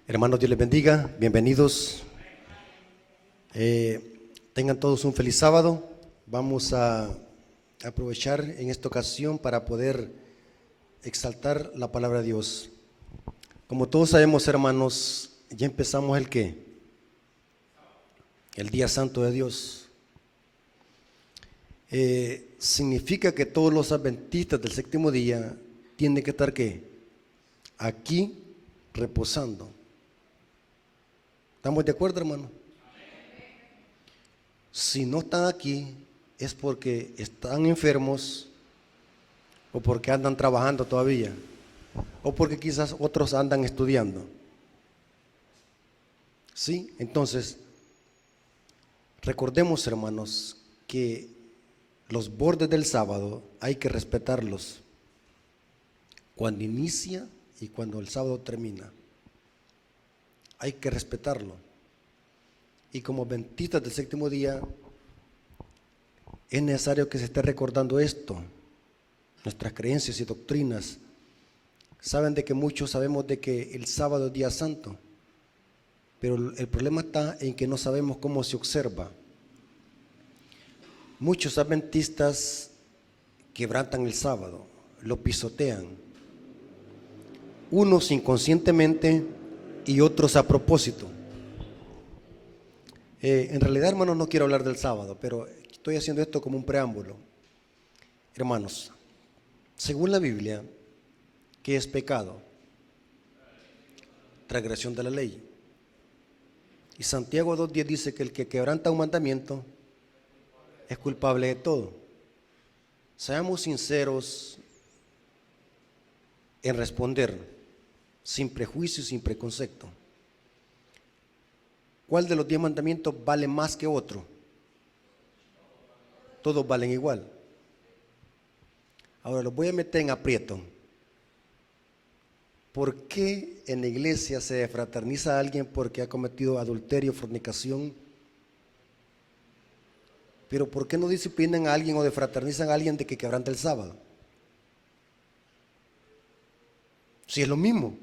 Hermanos, Dios les bendiga, bienvenidos. Tengan todos un feliz sábado. Vamos a aprovechar en esta ocasión para poder exaltar la palabra de Dios. Como todos sabemos, hermanos, ya empezamos el ¿qué? El día santo de Dios. Significa que todos los adventistas del séptimo día tienen que estar ¿qué? Aquí reposando. ¿Estamos de acuerdo, hermano? Si no están aquí es porque están enfermos o porque andan trabajando todavía o porque quizás otros andan estudiando. ¿Sí? Entonces, recordemos, hermanos, que los bordes del sábado hay que respetarlos cuando inicia y cuando el sábado termina. Hay que respetarlo. Y como adventistas del séptimo día, es necesario que se esté recordando esto, nuestras creencias y doctrinas. Saben de que muchos sabemos de que el sábado es día santo, pero el problema está en que no sabemos cómo se observa. Muchos adventistas quebrantan el sábado, lo pisotean, unos inconscientemente y otros a propósito. En realidad, hermanos, no quiero hablar del sábado, pero estoy haciendo esto como un preámbulo. Hermanos, según la Biblia, ¿qué es pecado? Transgresión de la ley. Y Santiago 2:10 dice que el que quebranta un mandamiento es culpable de todo. Seamos sinceros en responder, sin prejuicio y sin preconcepto. ¿Cuál de los 10 mandamientos vale más que otro? Todos valen igual. Ahora los voy a meter en aprieto. ¿Por qué en la iglesia se fraterniza a alguien porque ha cometido adulterio, fornicación? Pero ¿por qué no disciplinan a alguien o defraternizan a alguien de que quebranta el sábado? Si es lo mismo.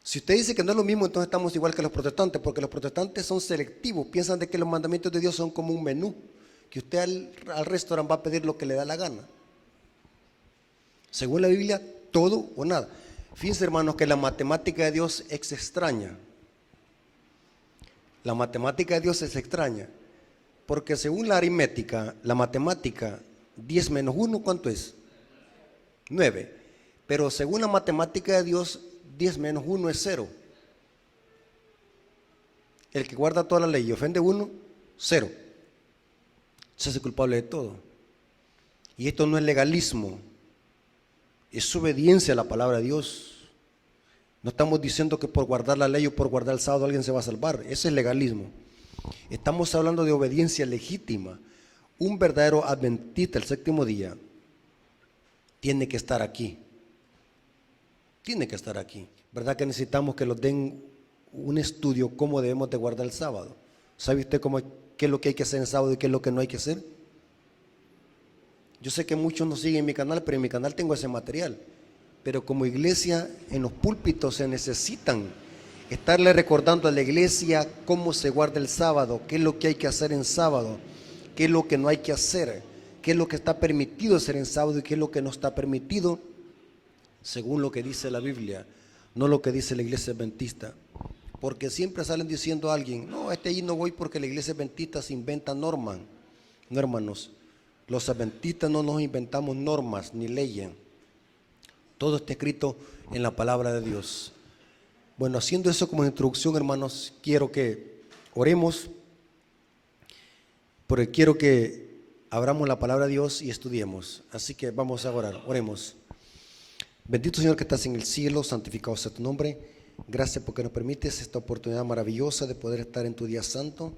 Si usted dice que no es lo mismo, entonces estamos igual que los protestantes, porque los protestantes son selectivos, piensan de que los mandamientos de Dios son como un menú, que usted al restaurante va a pedir lo que le da la gana. Según la Biblia, todo o nada. Fíjense, hermanos, que la matemática de Dios es extraña. La matemática de Dios es extraña, porque según la aritmética, la matemática, 10 menos 1, ¿cuánto es? 9. Pero según la matemática de Dios, 10 menos 1 es 0. El que guarda toda la ley y ofende 1, 0. Se hace culpable de todo. Y esto no es legalismo, es obediencia a la palabra de Dios. No estamos diciendo que por guardar la ley o por guardar el sábado alguien se va a salvar. Ese es legalismo. Estamos hablando de obediencia legítima. Un verdadero adventista del séptimo día tiene que estar aquí. Tiene que estar aquí. ¿Verdad que necesitamos que nos den un estudio cómo debemos de guardar el sábado? ¿Sabe usted qué es lo que hay que hacer en sábado y qué es lo que no hay que hacer? Yo sé que muchos no siguen mi canal, pero en mi canal tengo ese material. Pero como iglesia, en los púlpitos se necesitan estarle recordando a la iglesia cómo se guarda el sábado, qué es lo que hay que hacer en sábado, qué es lo que no hay que hacer, qué es lo que está permitido hacer en sábado y qué es lo que no está permitido, según lo que dice la Biblia, no lo que dice la iglesia adventista. Porque siempre salen diciendo a alguien, no, ahí no voy porque la iglesia adventista se inventa normas. No, hermanos, los adventistas no nos inventamos normas ni leyes. Todo está escrito en la palabra de Dios. Bueno, haciendo eso como introducción, hermanos, quiero que oremos, porque quiero que abramos la palabra de Dios y estudiemos. Así que vamos a orar, oremos. Bendito Señor que estás en el cielo, santificado sea tu nombre. Gracias porque nos permites esta oportunidad maravillosa de poder estar en tu día santo,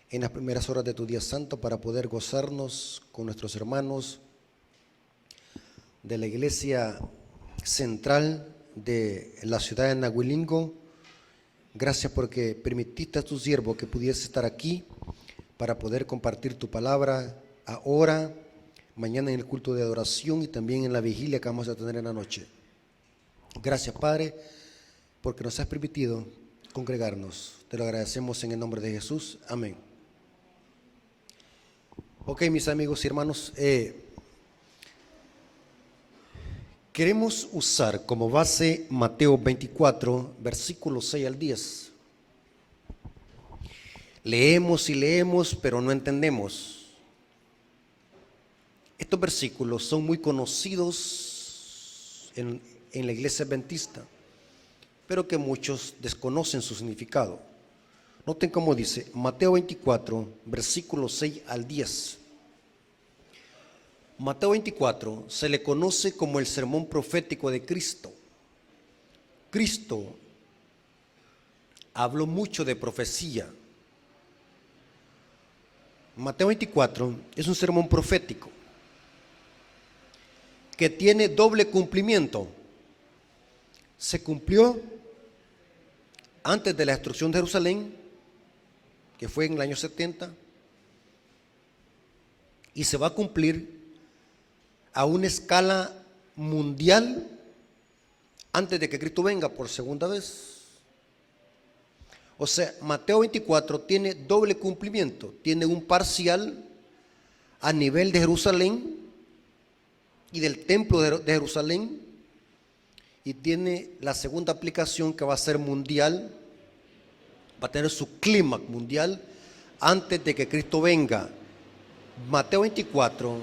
en las primeras horas de tu día santo, para poder gozarnos con nuestros hermanos de la iglesia central de la ciudad de Nahuilingo. Gracias porque permitiste a tu siervo que pudiese estar aquí para poder compartir tu palabra ahora, mañana en el culto de adoración y también en la vigilia que vamos a tener en la noche. Gracias, Padre, porque nos has permitido congregarnos. Te lo agradecemos en el nombre de Jesús. Amén. Ok, mis amigos y hermanos, queremos usar como base Mateo 24, versículos 6 al 10. Leemos y leemos, pero no entendemos. Estos versículos son muy conocidos en la iglesia adventista, pero que muchos desconocen su significado. Noten cómo dice Mateo 24, versículos 6 al 10. Mateo 24 se le conoce como el sermón profético de Cristo. Cristo habló mucho de profecía. Mateo 24 es un sermón profético que tiene doble cumplimiento. Se cumplió antes de la destrucción de Jerusalén, que fue en el año 70, y se va a cumplir a una escala mundial antes de que Cristo venga por segunda vez. O sea, Mateo 24 tiene doble cumplimiento, tiene un parcial a nivel de Jerusalén y del templo de Jerusalén, y tiene la segunda aplicación que va a ser mundial, va a tener su clímax mundial antes de que Cristo venga. Mateo 24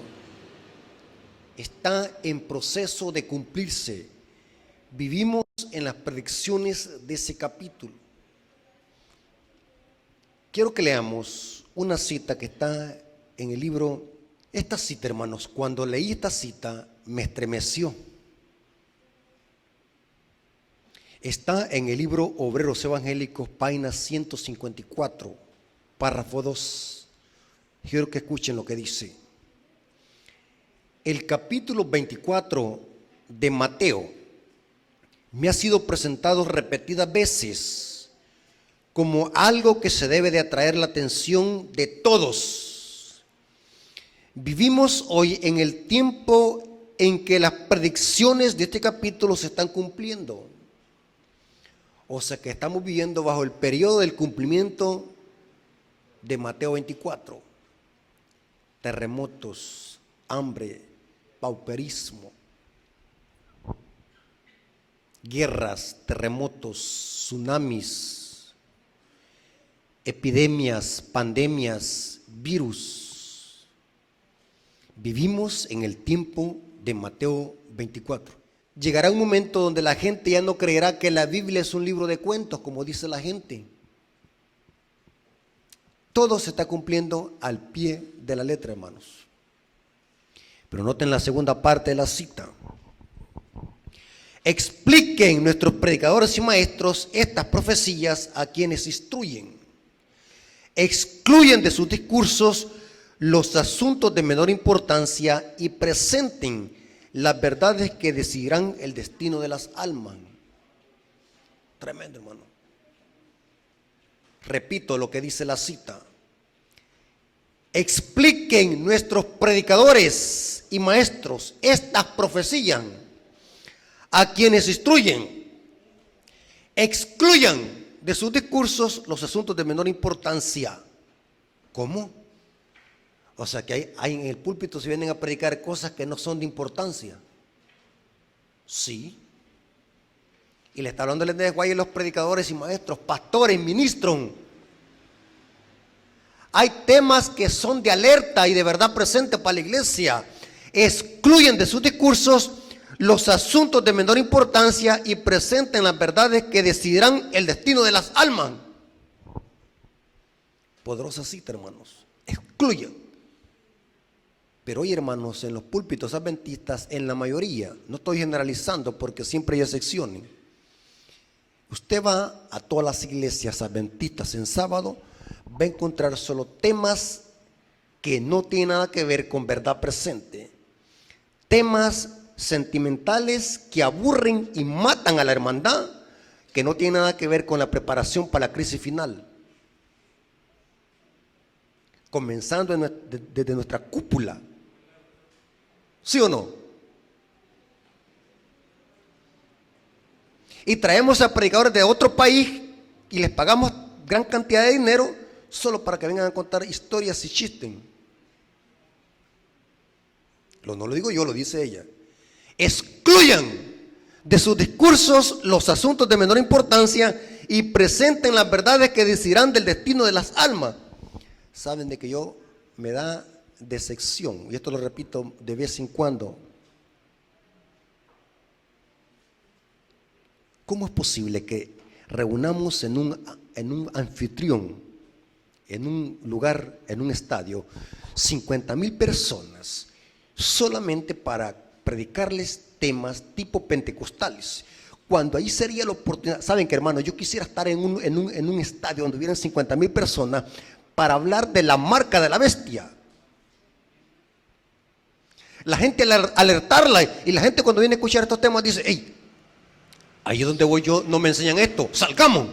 está en proceso de cumplirse. Vivimos en las predicciones de ese capítulo. Quiero que leamos una cita que está en el libro. Esta cita, hermanos, cuando leí esta cita me estremeció. Está en el libro Obreros Evangélicos, página 154, párrafo 2. Quiero que escuchen lo que dice. El capítulo 24 de Mateo me ha sido presentado repetidas veces como algo que se debe de atraer la atención de todos. Vivimos hoy en el tiempo en que las predicciones de este capítulo se están cumpliendo. O sea que estamos viviendo bajo el periodo del cumplimiento de Mateo 24. Terremotos, hambre, pauperismo, guerras, terremotos, tsunamis, epidemias, pandemias, virus. Vivimos en el tiempo de Mateo 24. Llegará un momento donde la gente ya no creerá que la Biblia es un libro de cuentos, como dice la gente. Todo se está cumpliendo al pie de la letra, hermanos. Pero noten la segunda parte de la cita. Expliquen nuestros predicadores y maestros estas profecías a quienes instruyen. Excluyen de sus discursos los asuntos de menor importancia y presenten las verdades que decidirán el destino de las almas. Tremendo, hermano. Repito lo que dice la cita. Expliquen nuestros predicadores y maestros estas profecías a quienes instruyen. Excluyan de sus discursos los asuntos de menor importancia. ¿Cómo? O sea que hay en el púlpito se vienen a predicar cosas que no son de importancia. Sí. Y le está hablando el lenguaje de los predicadores y maestros, pastores, ministros. Hay temas que son de alerta y de verdad presente para la iglesia. Excluyen de sus discursos los asuntos de menor importancia y presenten las verdades que decidirán el destino de las almas. Poderosa cita, hermanos. Excluyen. Pero hoy, hermanos, en los púlpitos adventistas, en la mayoría, no estoy generalizando porque siempre hay excepciones. Usted va a todas las iglesias adventistas en sábado, va a encontrar solo temas que no tienen nada que ver con verdad presente. Temas sentimentales que aburren y matan a la hermandad, que no tienen nada que ver con la preparación para la crisis final. Comenzando desde nuestra cúpula. ¿Sí o no? Y traemos a predicadores de otro país y les pagamos gran cantidad de dinero solo para que vengan a contar historias y chistes. No lo digo yo, lo dice ella. Excluyan de sus discursos los asuntos de menor importancia y presenten las verdades que decidirán del destino de las almas. Saben de que yo me da decepción, y esto lo repito de vez en cuando. ¿Cómo es posible que reunamos en un anfitrión, en un lugar, en un estadio, 50,000 personas solamente para predicarles temas tipo pentecostales? Cuando ahí sería la oportunidad. Saben que, hermano, yo quisiera estar en un estadio donde hubieran 50,000 personas para hablar de la marca de la bestia. La gente alertarla, y la gente cuando viene a escuchar estos temas dice: hey, ahí donde voy yo no me enseñan esto, salgamos.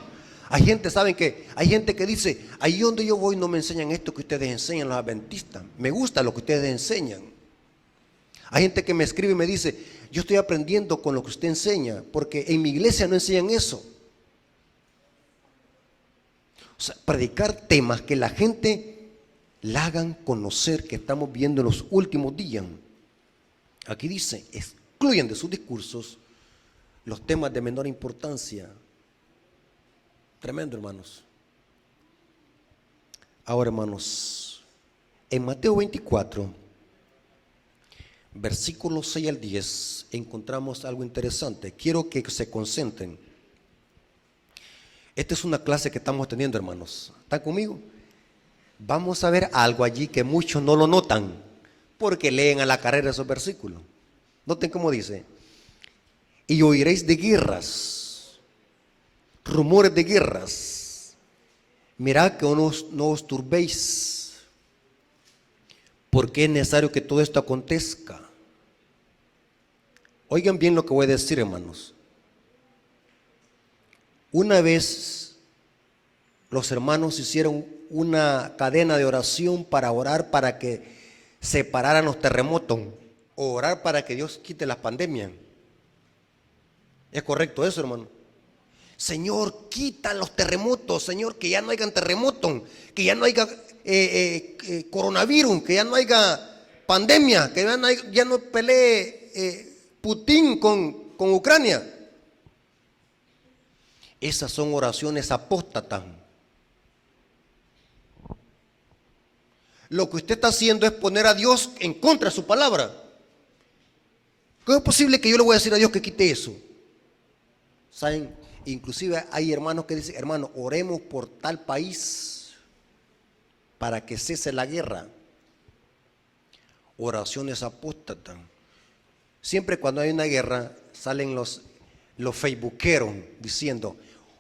Hay gente, ¿saben qué? Hay gente que dice: ahí donde yo voy no me enseñan esto que ustedes enseñan los adventistas, me gusta lo que ustedes enseñan. Hay gente que me escribe y me dice: yo estoy aprendiendo con lo que usted enseña, porque en mi iglesia no enseñan eso. O sea, predicar temas que la gente la hagan conocer, que estamos viendo en los últimos días. Aquí dice: excluyen de sus discursos los temas de menor importancia. Tremendo, hermanos. Ahora, hermanos, en Mateo 24, versículos 6 al 10, encontramos algo interesante. Quiero que se concentren. Esta es una clase que estamos teniendo, hermanos. ¿Están conmigo? Vamos a ver algo allí que muchos no lo notan, porque leen a la carrera esos versículos. Noten cómo dice: y oiréis de guerras, rumores de guerras. Mirad que no os turbéis, porque es necesario que todo esto acontezca. Oigan bien lo que voy a decir, hermanos. Una vez los hermanos hicieron una cadena de oración para orar para que se pararan los terremotos, o orar para que Dios quite las pandemias. ¿Es correcto eso, hermano? Señor, quita los terremotos, Señor, que ya no haya terremotos, que ya no haya coronavirus, que ya no haya pandemia, que ya no pelee Putin con Ucrania. Esas son oraciones apóstatas. Lo que usted está haciendo es poner a Dios en contra de su palabra. ¿Cómo es posible que yo le voy a decir a Dios que quite eso? ¿Saben? Inclusive hay hermanos que dicen: hermano, oremos por tal país para que cese la guerra. Oraciones apóstatas. Siempre cuando hay una guerra salen los facebookeros diciendo: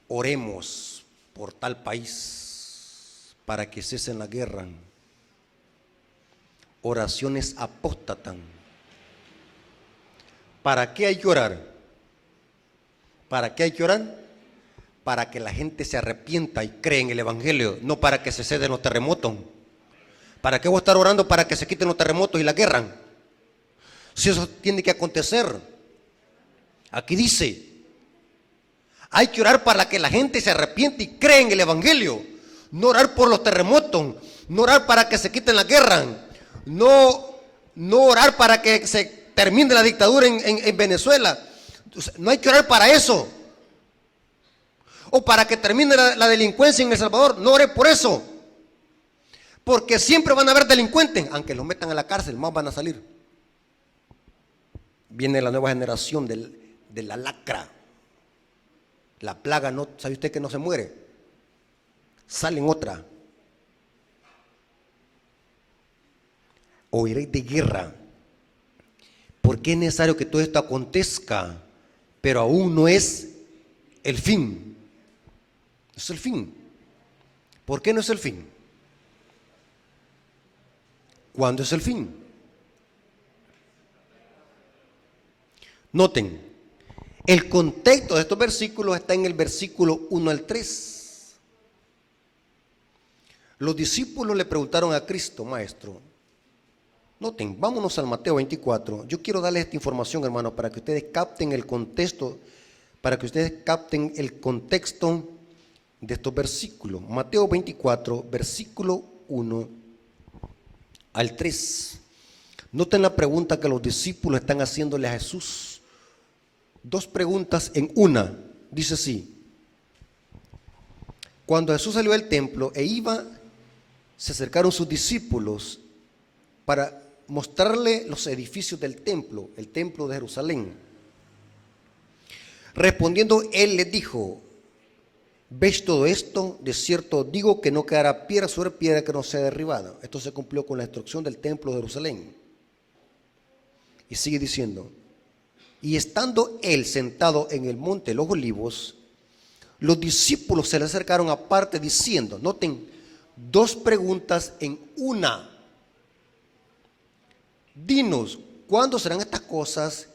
oremos por tal país para que cese la guerra. Oraciones apóstatas. ¿Para qué hay que orar? ¿Para qué hay que orar? Para que la gente se arrepienta y cree en el Evangelio, no para que se ceden los terremotos. ¿Para qué voy a estar orando para que se quiten los terremotos y la guerra? Si eso tiene que acontecer. Aquí dice: hay que orar para que la gente se arrepiente y cree en el Evangelio. No orar por los terremotos, no orar para que se quiten la guerra, no orar para que se termine la dictadura en Venezuela. No hay que orar para eso. O para que termine la delincuencia en El Salvador. No ore por eso. Porque siempre van a haber delincuentes. Aunque los metan a la cárcel, más van a salir. Viene la nueva generación de la lacra. La plaga, no, ¿sabe usted que no se muere? Salen otra. Oiréis de guerra. Porque es necesario que todo esto acontezca, pero aún no es el fin. No es el fin. ¿Por qué no es el fin? ¿Cuándo es el fin? Noten, el contexto de estos versículos está en el versículo 1 al 3. Los discípulos le preguntaron a Cristo: maestro, noten, vámonos al Mateo 24. Yo quiero darles esta información, hermano, para que ustedes capten el contexto, para que ustedes capten el contexto de estos versículos. Mateo 24, versículo 1 al 3. Noten la pregunta que los discípulos están haciéndole a Jesús. Dos preguntas en una. Dice así: cuando Jesús salió del templo e iba, se acercaron sus discípulos para mostrarle los edificios del templo, el templo de Jerusalén. Respondiendo, él les dijo: ¿ves todo esto? De cierto digo que no quedará piedra sobre piedra que no sea derribada. Esto se cumplió con la destrucción del templo de Jerusalén. Y sigue diciendo: y estando él sentado en el monte de los olivos, los discípulos se le acercaron aparte diciendo, noten, dos preguntas en una: dinos, ¿cuándo serán estas cosas?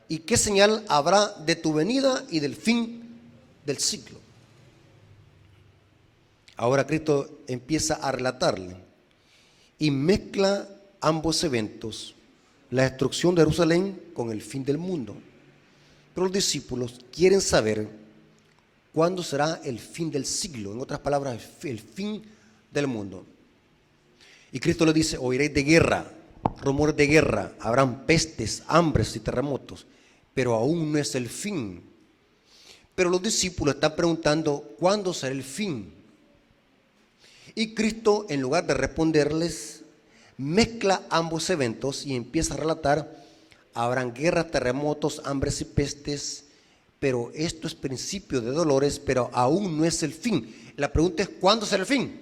¿Y qué señal habrá de tu venida y del fin del siglo? Ahora Cristo empieza a relatarle y mezcla ambos eventos, la destrucción de Jerusalén con el fin del mundo. Pero los discípulos quieren saber cuándo será el fin del siglo, en otras palabras, el fin del mundo. Y Cristo les dice: oiréis de guerra, rumores de guerra, habrán pestes, hambres y terremotos, pero aún no es el fin. Pero los discípulos están preguntando: ¿cuándo será el fin? Y Cristo, en lugar de responderles, mezcla ambos eventos y empieza a relatar: habrán guerras, terremotos, hambres y pestes, pero esto es principio de dolores, pero aún no es el fin. La pregunta es: ¿cuándo será el fin?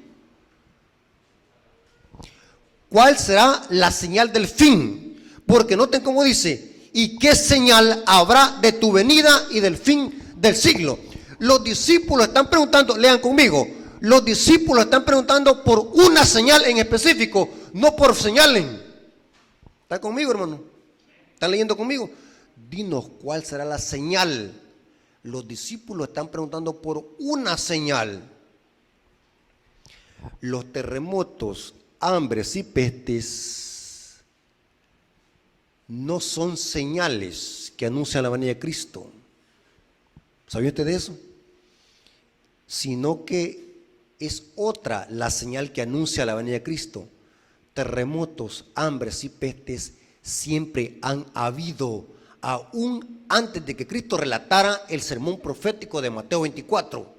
¿Cuál será la señal del fin? Porque noten cómo dice: ¿y qué señal habrá de tu venida y del fin del siglo? Los discípulos están preguntando, lean conmigo, los discípulos están preguntando por una señal en específico, no por señales. ¿Están conmigo, hermano? ¿Están leyendo conmigo? Dinos cuál será la señal. Los discípulos están preguntando por una señal. Los terremotos, hambres y pestes no son señales que anuncian la venida de Cristo. ¿Sabía usted de eso? Sino que es otra la señal que anuncia la venida de Cristo. Terremotos, hambres y pestes siempre han habido, aún antes de que Cristo relatara el sermón profético de Mateo 24.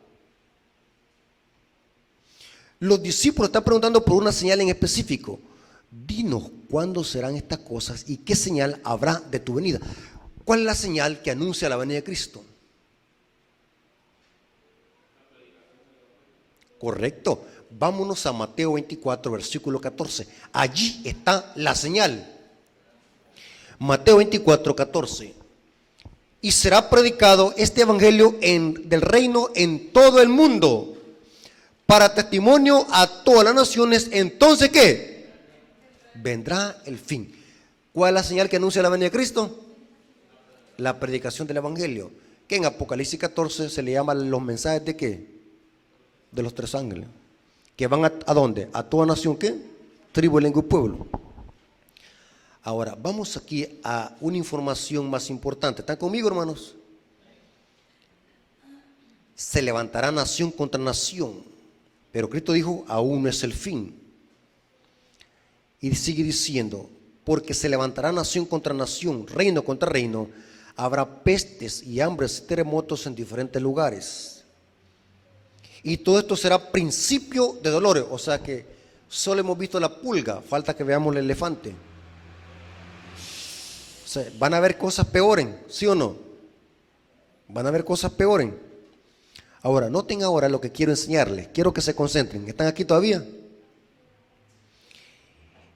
Los discípulos están preguntando por una señal en específico. Dinos cuándo serán estas cosas y qué señal habrá de tu venida. ¿Cuál es la señal que anuncia la venida de Cristo? Correcto. Vámonos a Mateo 24, versículo 14. Allí está la señal. Mateo 24, 14. Y será predicado este evangelio del reino en todo el mundo, para testimonio a todas las naciones. Entonces, ¿qué? Vendrá el fin. ¿Cuál es la señal que anuncia la venida de Cristo? La predicación del evangelio, que en Apocalipsis 14 se le llama los mensajes de ¿qué? De los tres ángeles, que van ¿a dónde? A toda nación, ¿qué? Tribu, lengua y pueblo. Ahora, vamos aquí a una información más importante. ¿Están conmigo, hermanos? Se levantará nación contra nación, pero Cristo dijo, aún no es el fin. Y sigue diciendo, porque se levantará nación contra nación, reino contra reino, habrá pestes y hambres y terremotos en diferentes lugares. Y todo esto será principio de dolores. O sea que solo hemos visto la pulga, falta que veamos el elefante. O sea, van a haber cosas peores, ¿sí o no? Van a haber cosas peores. Ahora, noten ahora lo que quiero enseñarles. Quiero que se concentren. ¿Están aquí todavía?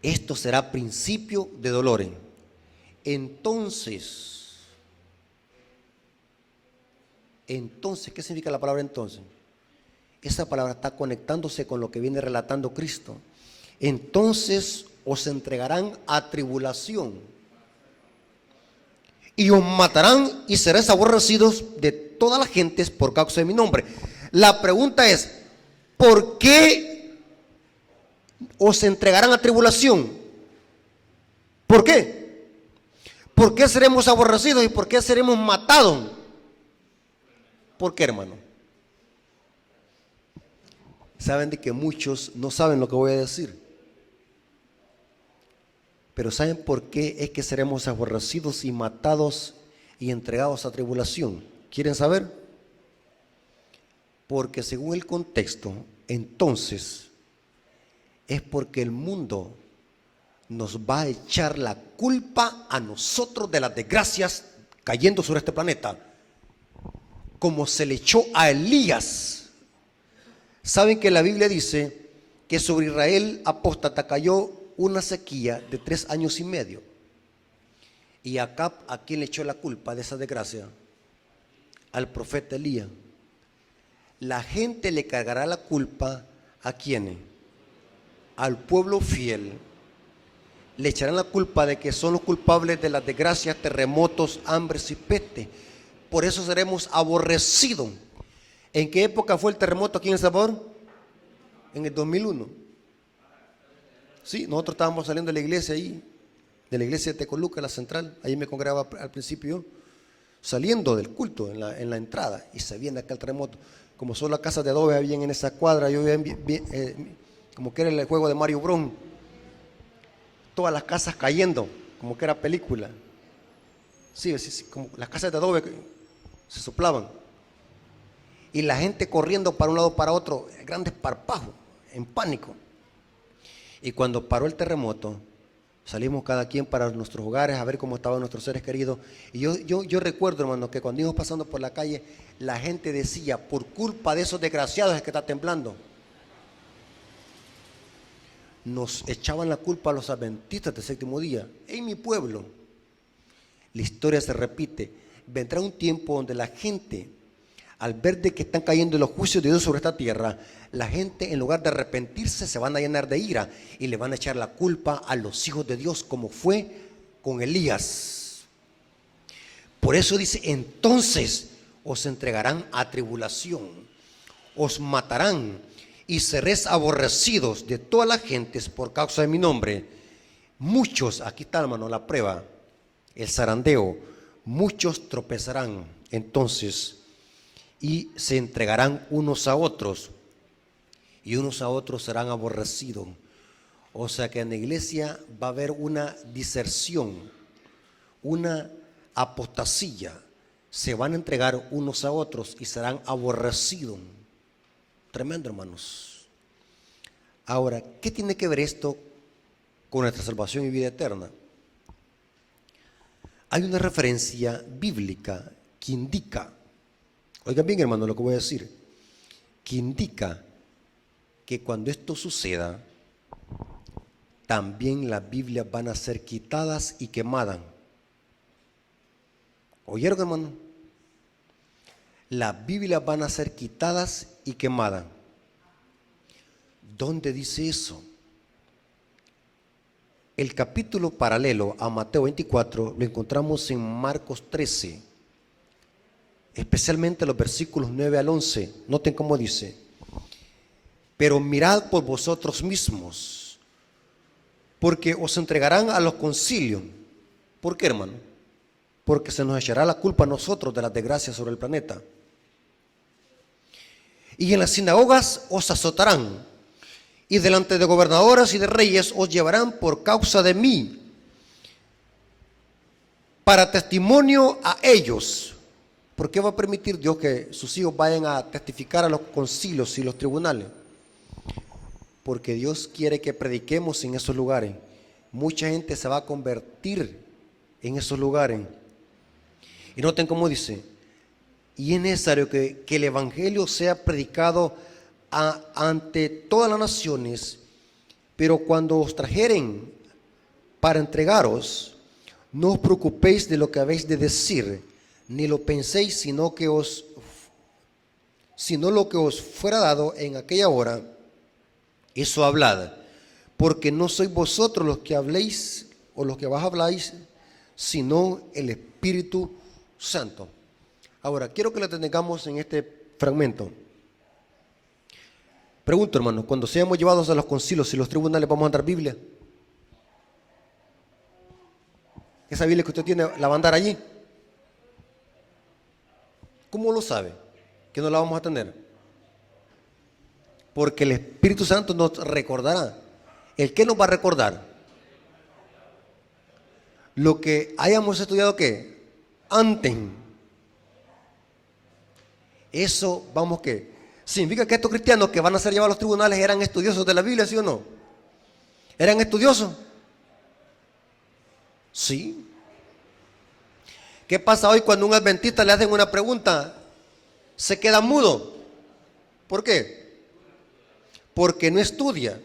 Esto será principio de dolores. Entonces, ¿qué significa la palabra entonces? Esa palabra está conectándose con lo que viene relatando Cristo. Entonces os entregarán a tribulación y os matarán y seréis aborrecidos de todas las gentes por causa de mi nombre. La pregunta es, ¿por qué os entregarán a tribulación? ¿Por qué? ¿Por qué seremos aborrecidos y por qué seremos matados? ¿Por qué, hermano? Saben de que muchos no saben lo que voy a decir. Pero ¿saben por qué es que seremos aborrecidos y matados y entregados a tribulación? ¿Quieren saber? Porque según el contexto, entonces es porque el mundo nos va a echar la culpa a nosotros de las desgracias cayendo sobre este planeta, como se le echó a Elías. Saben que la Biblia dice que sobre Israel apóstata cayó una sequía de 3 años y medio. Y acá, ¿a quién le echó la culpa de esa desgracia? Al profeta Elías. La gente le cargará la culpa ¿a quiénes? Al pueblo fiel. Le echarán la culpa de que son los culpables de las desgracias, terremotos, hambres y peste. Por eso seremos aborrecidos. ¿En qué época fue el terremoto aquí en El Salvador? En el 2001. Sí, nosotros estábamos saliendo de la iglesia ahí, de la iglesia de Tecoluca, la central. Ahí me congregaba al principio, saliendo del culto en la entrada, y se viene acá el terremoto. Como solo las casas de adobe habían en esa cuadra, yo veía como que era el juego de Mario Bros. Todas las casas cayendo, como que era película. Sí, como las casas de adobe se soplaban. Y la gente corriendo para un lado para otro, grandes parpajos, en pánico. Y cuando paró el terremoto, salimos cada quien para nuestros hogares a ver cómo estaban nuestros seres queridos. Y yo recuerdo, hermano, que cuando íbamos pasando por la calle, la gente decía, por culpa de esos desgraciados es que está temblando. Nos echaban la culpa a los adventistas del séptimo día. En mi pueblo, la historia se repite. Vendrá un tiempo donde la gente, al ver de que están cayendo los juicios de Dios sobre esta tierra, la gente en lugar de arrepentirse se van a llenar de ira y le van a echar la culpa a los hijos de Dios, como fue con Elías. Por eso dice, entonces os entregarán a tribulación, os matarán y seréis aborrecidos de todas las gentes por causa de mi nombre. Muchos, aquí está, hermano, la prueba, el zarandeo, muchos tropezarán entonces y se entregarán unos a otros, y unos a otros serán aborrecidos. O sea que en la iglesia va a haber una diserción, una apostasía. Se van a entregar unos a otros y serán aborrecidos. Tremendo, hermanos. Ahora, ¿qué tiene que ver esto con nuestra salvación y vida eterna? Hay una referencia bíblica que indica, oigan bien, hermano, lo que voy a decir, que indica que cuando esto suceda, también las Biblias van a ser quitadas y quemadas. ¿Oyeron, hermano? Las Biblias van a ser quitadas y quemadas. ¿Dónde dice eso? El capítulo paralelo a Mateo 24 lo encontramos en Marcos 13, especialmente los versículos 9 al 11. Noten cómo dice: pero mirad por vosotros mismos, porque os entregarán a los concilios. ¿Por qué, hermano? Porque se nos echará la culpa a nosotros de las desgracias sobre el planeta. Y en las sinagogas os azotarán, y delante de gobernadoras y de reyes os llevarán por causa de mí, para testimonio a ellos. ¿Por qué va a permitir Dios que sus hijos vayan a testificar a los concilios y los tribunales? Porque Dios quiere que prediquemos en esos lugares. Mucha gente se va a convertir en esos lugares. Y noten cómo dice: y es necesario que el evangelio sea predicado ante todas las naciones, pero cuando os trajeren para entregaros, no os preocupéis de lo que habéis de decir, ni lo penséis, sino lo que os fuera dado en aquella hora, eso hablad, porque no sois vosotros los que habléis o los que vas a habláis, sino el Espíritu Santo. Ahora, quiero que lo tengamos en este fragmento. Pregunto, hermanos, cuando seamos llevados a los concilios y los tribunales, ¿vamos a dar Biblia? ¿Esa Biblia que usted tiene la va a andar allí? ¿Cómo lo sabe? ¿Que no la vamos a tener? Porque el Espíritu Santo nos recordará. ¿El qué nos va a recordar? Lo que hayamos estudiado, ¿qué? Antes. Eso, vamos, ¿qué? Significa que estos cristianos que van a ser llevados a los tribunales eran estudiosos de la Biblia, ¿sí o no? ¿Eran estudiosos? Sí. ¿Qué pasa hoy cuando a un adventista le hacen una pregunta? Se queda mudo. ¿Por qué? Porque no estudia.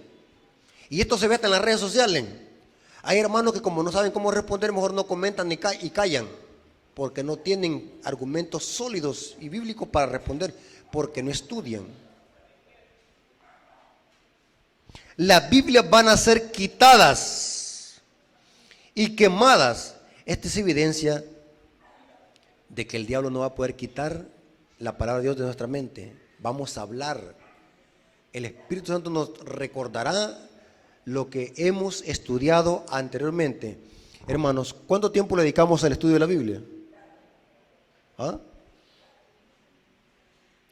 Y esto se ve hasta en las redes sociales. Hay hermanos que como no saben cómo responder, mejor no comentan y callan. Porque no tienen argumentos sólidos y bíblicos para responder. Porque no estudian. Las Biblias van a ser quitadas y quemadas. Esta es evidencia de que el diablo no va a poder quitar la palabra de Dios de nuestra mente. Vamos a hablar. El Espíritu Santo nos recordará lo que hemos estudiado anteriormente. Hermanos, ¿cuánto tiempo le dedicamos al estudio de la Biblia? ¿Ah?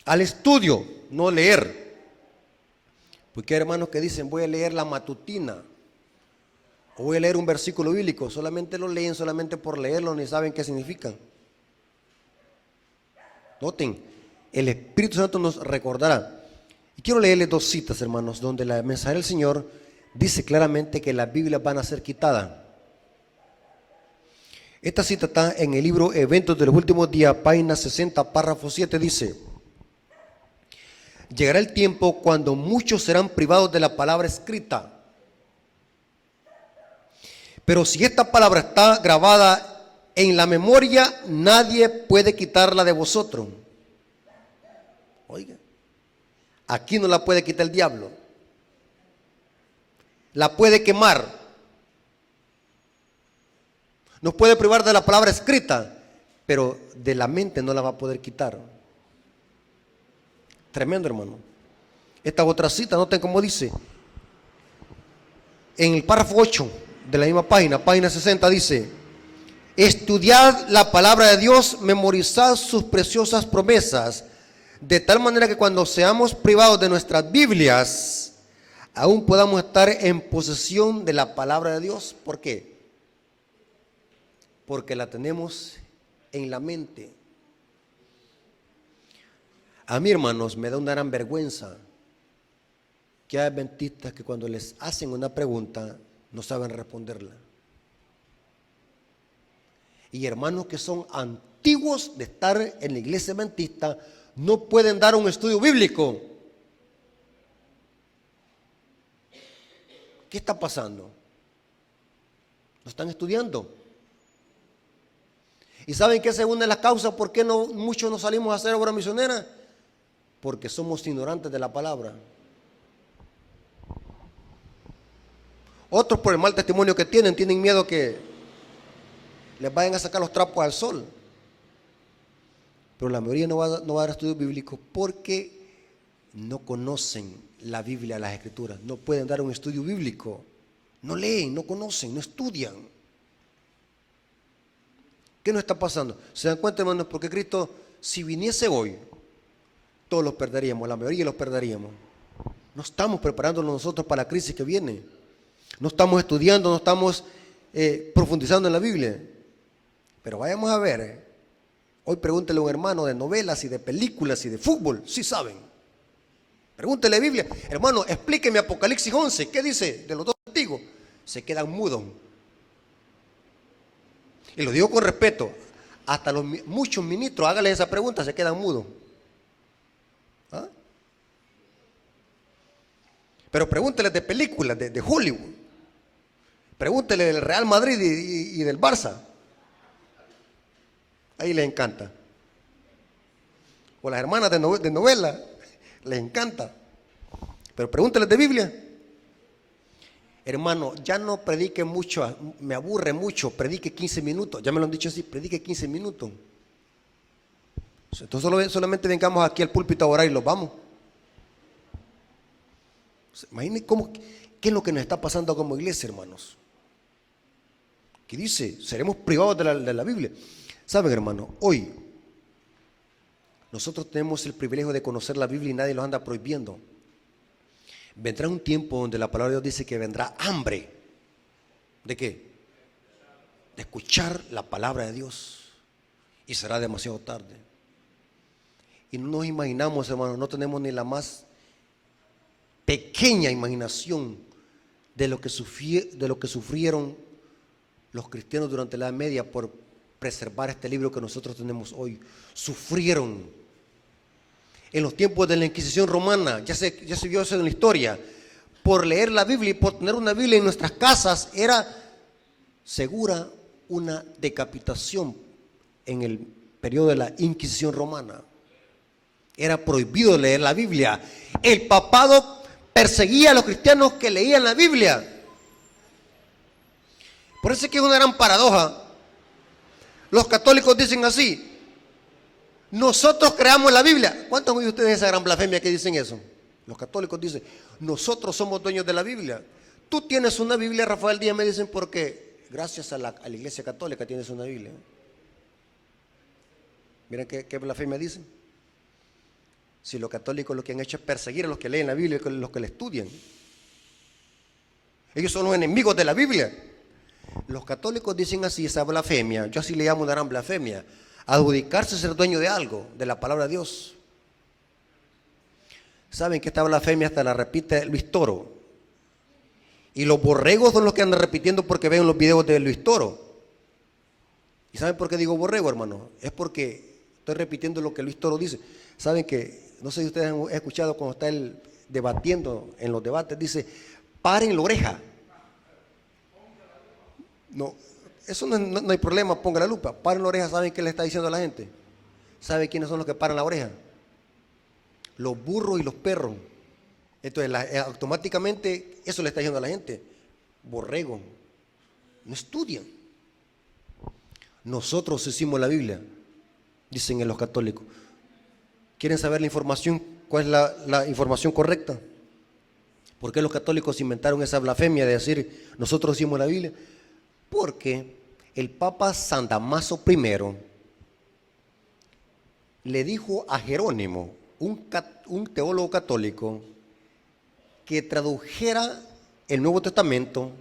Al estudio, no leer. Porque hay hermanos que dicen, voy a leer la matutina, o voy a leer un versículo bíblico. Solamente lo leen, solamente por leerlo, ni saben qué significan. Noten, el Espíritu Santo nos recordará. Y quiero leerles dos citas, hermanos, donde la mensaje del Señor dice claramente que las Biblias van a ser quitadas. Esta cita está en el libro Eventos de los Últimos Días, página 60, párrafo 7, dice: llegará el tiempo cuando muchos serán privados de la palabra escrita. Pero si esta palabra está grabada en la memoria, nadie puede quitarla de vosotros. Oiga, aquí no la puede quitar el diablo. La puede quemar. Nos puede privar de la palabra escrita, pero de la mente no la va a poder quitar. Tremendo, hermano. Esta otra cita, noten cómo dice. En el párrafo 8 de la misma página, página 60, dice: estudiad la palabra de Dios, memorizad sus preciosas promesas, de tal manera que cuando seamos privados de nuestras Biblias, aún podamos estar en posesión de la palabra de Dios. ¿Por qué? Porque la tenemos en la mente. A mí, hermanos, me da una gran vergüenza que hay adventistas que cuando les hacen una pregunta no saben responderla. Y hermanos que son antiguos de estar en la iglesia adventista no pueden dar un estudio bíblico. ¿Qué está pasando? ¿No están estudiando? ¿Y saben qué según es la causa por qué no, muchos no salimos a hacer obra misionera? Porque somos ignorantes de la palabra. Otros por el mal testimonio que tienen miedo que les vayan a sacar los trapos al sol. Pero la mayoría no va a dar estudios bíblicos porque no conocen la Biblia, las Escrituras. No pueden dar un estudio bíblico. No leen, no conocen, no estudian. ¿Qué nos está pasando? ¿Se dan cuenta, hermanos? Porque Cristo, si viniese hoy, todos los perderíamos, la mayoría los perderíamos. No estamos preparándonos nosotros para la crisis que viene. No estamos estudiando, no estamos profundizando en la Biblia. Pero vayamos a ver. Hoy pregúntele a un hermano de novelas y de películas y de fútbol, sí saben. Pregúntele a la Biblia, hermano, explíqueme Apocalipsis 11, ¿qué dice de los dos testigos? Se quedan mudos. Y lo digo con respeto, hasta muchos ministros, háganle esa pregunta, se quedan mudos. ¿Ah? Pero pregúntele de películas, de Hollywood. Pregúntele del Real Madrid y del Barça. Ahí les encanta. O las hermanas de novela, les encanta. Pero pregúntele de Biblia. Hermano, ya no predique mucho, me aburre mucho, predique 15 minutos. Ya me lo han dicho así, predique 15 minutos. Entonces solamente vengamos aquí al púlpito a orar y los vamos. Imaginen qué es lo que nos está pasando como iglesia, hermanos. Que dice, seremos privados de la Biblia. Saben, hermano, hoy Nosotros tenemos el privilegio de conocer la Biblia y nadie los anda prohibiendo. Vendrá un tiempo donde la palabra de Dios dice que vendrá hambre. ¿De qué? De escuchar la palabra de Dios. Y será demasiado tarde. Y no nos imaginamos, hermanos, no tenemos ni la más pequeña imaginación de lo que sufrieron los cristianos durante la Edad Media por preservar este libro que nosotros tenemos hoy. Sufrieron. En los tiempos de la Inquisición romana, ya se vio eso en la historia, por leer la Biblia y por tener una Biblia en nuestras casas, era segura una decapitación en el periodo de la Inquisición romana. Era prohibido leer la Biblia. El papado perseguía a los cristianos que leían la Biblia. Por eso es que es una gran paradoja. Los católicos dicen así: nosotros creamos la Biblia. ¿Cuántos de ustedes esa gran blasfemia que dicen eso? Los católicos dicen: nosotros somos dueños de la Biblia. Tú tienes una Biblia, Rafael Díaz, me dicen, porque gracias a la Iglesia Católica tienes una Biblia. Miren qué blasfemia dicen. Si los católicos lo que han hecho es perseguir a los que leen la Biblia y a los que la estudian. Ellos son los enemigos de la Biblia. Los católicos dicen así, esa blasfemia, yo así le llamo una gran blasfemia, adjudicarse ser dueño de algo, de la palabra de Dios. Saben que esta blasfemia hasta la repite Luis Toro. Y los borregos son los que andan repitiendo porque ven los videos de Luis Toro. ¿Y saben por qué digo borrego, hermano? Es porque estoy repitiendo lo que Luis Toro dice. Saben que, no sé si ustedes han escuchado cuando está él debatiendo en los debates, dice: paren la oreja. No, eso no hay problema, ponga la lupa. Paren la oreja. ¿Saben qué le está diciendo a la gente? ¿Sabe quiénes son los que paran la oreja? Los burros y los perros. Entonces automáticamente eso le está diciendo a la gente: borrego, no estudian. Nosotros hicimos la Biblia, dicen en los católicos. ¿Quieren saber la información? ¿Cuál es la información correcta? ¿Por qué los católicos inventaron esa blasfemia de decir nosotros hicimos la Biblia? Porque el Papa San Damaso I le dijo a Jerónimo, un teólogo católico, que tradujera el Nuevo Testamento,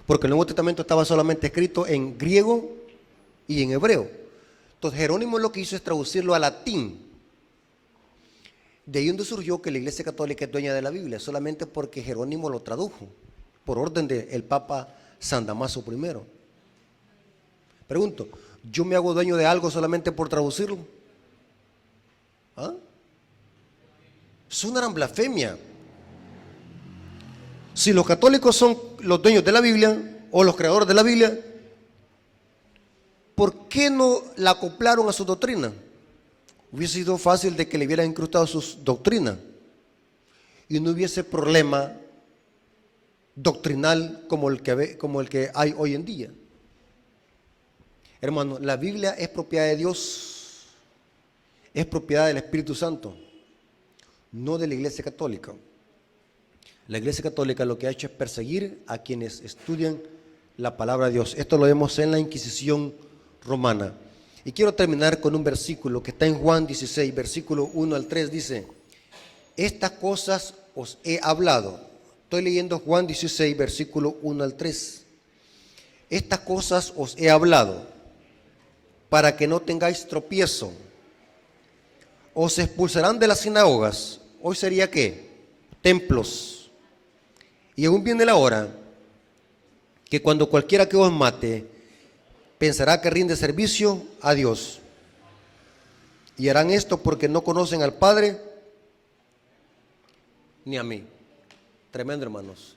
porque el Nuevo Testamento estaba solamente escrito en griego y en hebreo. Entonces Jerónimo lo que hizo es traducirlo a latín. De ahí donde surgió que la Iglesia Católica es dueña de la Biblia, solamente porque Jerónimo lo tradujo, por orden del Papa San Damaso I. Pregunto, ¿yo me hago dueño de algo solamente por traducirlo? ¿Ah? Es una gran blasfemia. Si los católicos son los dueños de la Biblia o los creadores de la Biblia, ¿por qué no la acoplaron a su doctrina? Hubiese sido fácil de que le hubieran incrustado sus doctrinas y no hubiese problema doctrinal como el que hay hoy en día. Hermano, la Biblia es propiedad de Dios, es propiedad del Espíritu Santo, no de la Iglesia Católica. La Iglesia Católica lo que ha hecho es perseguir a quienes estudian la palabra de Dios. Esto lo vemos en la Inquisición romana. Y quiero terminar con un versículo que está en Juan 16, versículo 1 al 3, dice: estas cosas os he hablado. Estoy leyendo Juan 16, versículo 1 al 3. Estas cosas os he hablado para que no tengáis tropiezo. Os expulsarán de las sinagogas. Hoy sería ¿qué? Templos. Y aún viene la hora que cuando cualquiera que os mate pensará que rinde servicio a Dios. Y harán esto porque no conocen al Padre ni a mí. Tremendo, hermanos.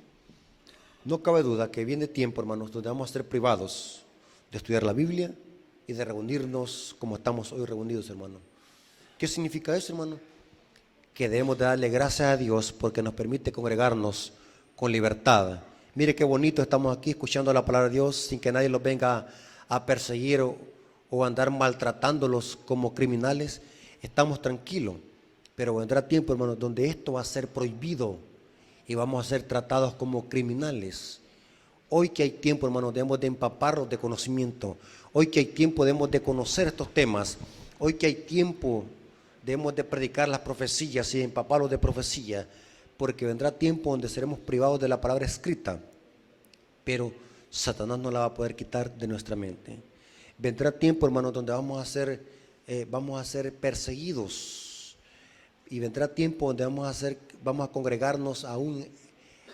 No cabe duda que viene tiempo, hermanos, donde vamos a ser privados de estudiar la Biblia y de reunirnos como estamos hoy reunidos, hermano. ¿Qué significa eso, hermano? Que debemos de darle gracias a Dios porque nos permite congregarnos con libertad. Mire qué bonito estamos aquí escuchando la palabra de Dios sin que nadie los venga a perseguir o andar maltratándolos como criminales. Estamos tranquilos, pero vendrá tiempo, hermanos, donde esto va a ser prohibido y vamos a ser tratados como criminales. Hoy que hay tiempo, hermanos, debemos de empaparnos de conocimiento. Hoy que hay tiempo debemos de conocer estos temas. Hoy que hay tiempo Debemos de predicar las profecías y empaparlos de profecía, porque vendrá tiempo donde seremos privados de la palabra escrita, pero Satanás no la va a poder quitar de nuestra mente. Vendrá tiempo, hermanos, donde vamos a ser perseguidos, y vendrá tiempo donde vamos a congregarnos aún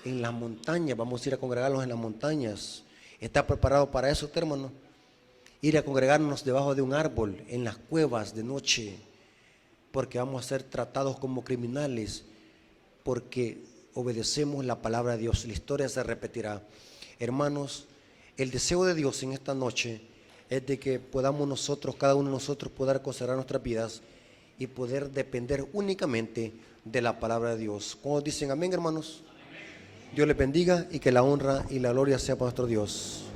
en las montañas, vamos a ir a congregarnos en las montañas. ¿Está preparado para eso, hermano? Ir a congregarnos debajo de un árbol, en las cuevas de noche, porque vamos a ser tratados como criminales, porque obedecemos la palabra de Dios. La historia se repetirá. Hermanos, el deseo de Dios en esta noche es de que podamos nosotros, cada uno de nosotros, poder conservar nuestras vidas y poder depender únicamente de la palabra de Dios. ¿Cómo dicen amén, hermanos? Dios les bendiga y que la honra y la gloria sea para nuestro Dios.